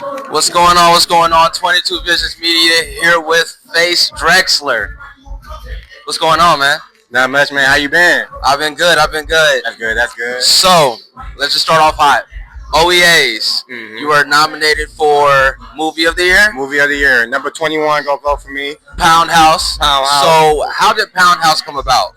What's going on? What's going on? 22 Business Media here with Face Drexler. What's going on, man? Not much, man. How you been? I've been good. That's good. That's good. So, let's just start off hot. OEAs. You were nominated for Movie of the Year. Movie of the year. Number 21, go vote for me. Pound House. So, how did Pound House come about?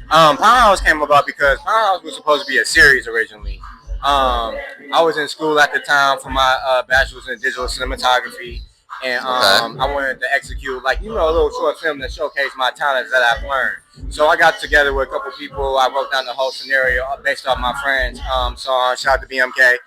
Pound House came about because Pound House was supposed to be a series originally. I was in school at the time for my bachelor's in digital cinematography, and I wanted to execute a little short film that showcased my talents that I've learned. So I got together with a couple people. I wrote down the whole scenario based off my friends' song. Shout out to BMK.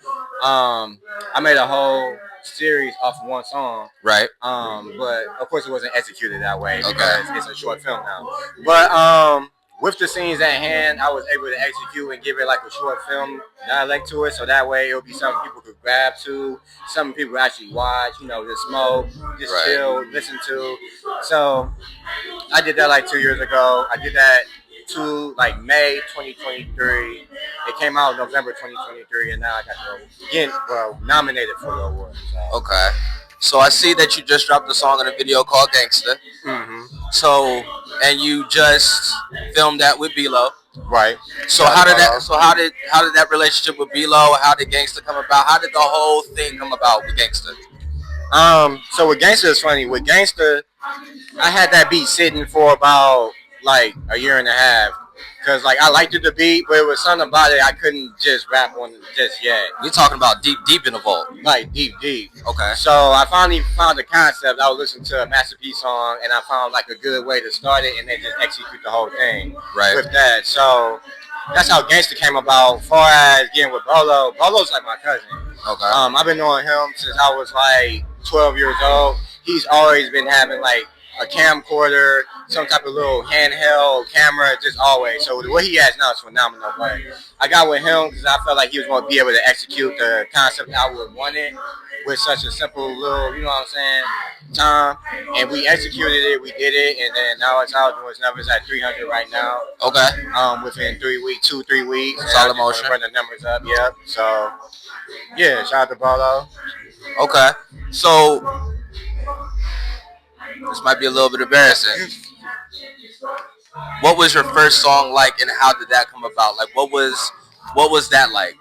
I made a whole series off of one song. Right. But of course it wasn't executed that way because it's a short film now. But with the scenes at hand, I was able to execute and give it like a short film dialect to it, so that way it'll be something people could grab to, something people actually watch, just smoke, just chill, listen to. So I did that like 2 years ago. I did that to May 2023. It came out in November 2023, and now I got nominated for the award. So. Okay. So I see that you just dropped a song in a video called Gangsta. So, and you just filmed that with B-Lo. Right. So how did that relationship with B-Lo? How did Gangsta come about? How did the whole thing come about with Gangsta? So with Gangsta, it's funny. With Gangsta, I had that beat sitting for about a year and a half. Because I liked the beat, but it was something about it I couldn't just rap on just yet. You're talking about deep in the vault. Deep. Okay. So I finally found the concept. I was listening to a Master P song, and I found a good way to start it and then just execute the whole thing. Right. With that. So that's how Gangsta came about. As far as getting with Bolo, Bolo's like my cousin. Okay. I've been knowing him since I was 12 years old. He's always been having a camcorder, some type of little handheld camera, just always. So what he has now is phenomenal. But I got with him because I felt like he was going to be able to execute the concept I would want it with such a simple little, time. And we executed it, we did it, and then now it's out doing its numbers at 300 right now. Okay. Within 3 weeks, 3 weeks. Solid motion. Run the numbers up, yep. So, yeah, shout out to Bolo. Okay. So, this might be a little bit embarrassing. What was your first song like, and how did that come about? What was that like,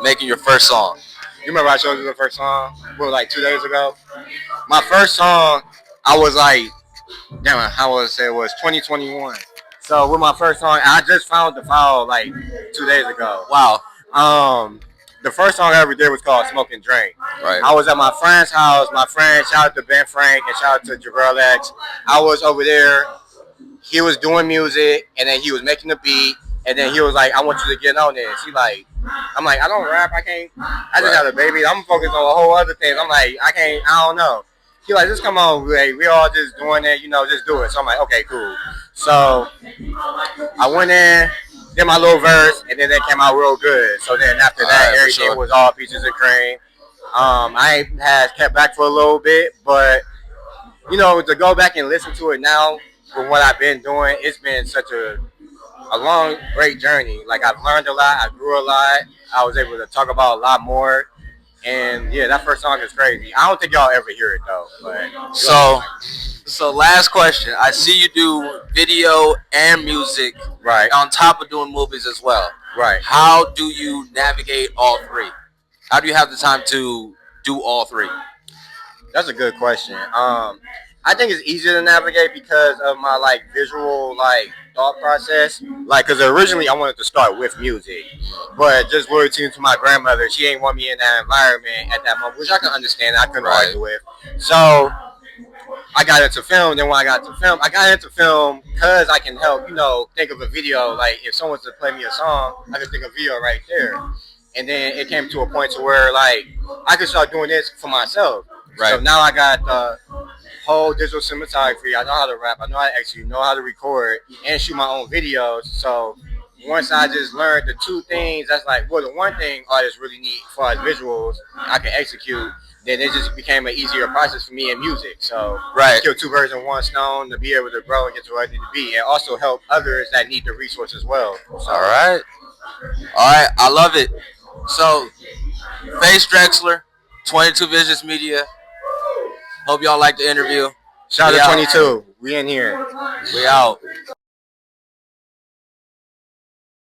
making your first song? You remember I showed you the first song? 2 days ago? My first song, I was it was 2021. So with my first song, I just found the file 2 days ago. Wow. The first song I ever did was called Smoke and Drink. Right. I was at my friend's house. My friend, shout out to Ben Frank and shout out to Jabril X. I was over there. He was doing music, and then he was making the beat, and then he was like, I want you to get on this. I'm like, I don't rap. I can't. I just had a baby. I'm focused on a whole other thing. I'm like, I can't. I don't know. He just come on. We all just doing it. Just do it. So I'm like, okay, cool. So I went in. Did my little verse, and then that came out real good. So then after that, everything was all peaches and cream. I had kept back for a little bit, but to go back and listen to it now, from what I've been doing, it's been such a long, great journey. I've learned a lot, I grew a lot, I was able to talk about a lot more, and yeah, that first song is crazy. I don't think y'all ever hear it though. But So last question. I see you do video and music, right, on top of doing movies as well. Right. How do you navigate all three? How do you have the time to do all three? That's a good question. I think it's easier to navigate because of my visual thought process. Because originally I wanted to start with music, but just loyalty to my grandmother, she ain't want me in that environment at that moment, which I can understand. I couldn't argue with. So I got into film. Then when I got into film because I can help, think of a video. If someone was to play me a song, I could think of a video right there. And then it came to a point to where I could start doing this for myself. Right. So now I got the whole digital cinematography. I know how to rap. I know how to execute. Know how to record and shoot my own videos. So once I just learned the two things, that's the one thing artists really need as far as visuals, I can execute. Then it just became an easier process for me in music. So kill two birds with one stone to be able to grow and get to where I need to be, and also help others that need the resource as well. So, all right, I love it. So, Face Drexler, 22 Visions Media. Hope y'all like the interview. Shout We out out. to 22. We in here. We out.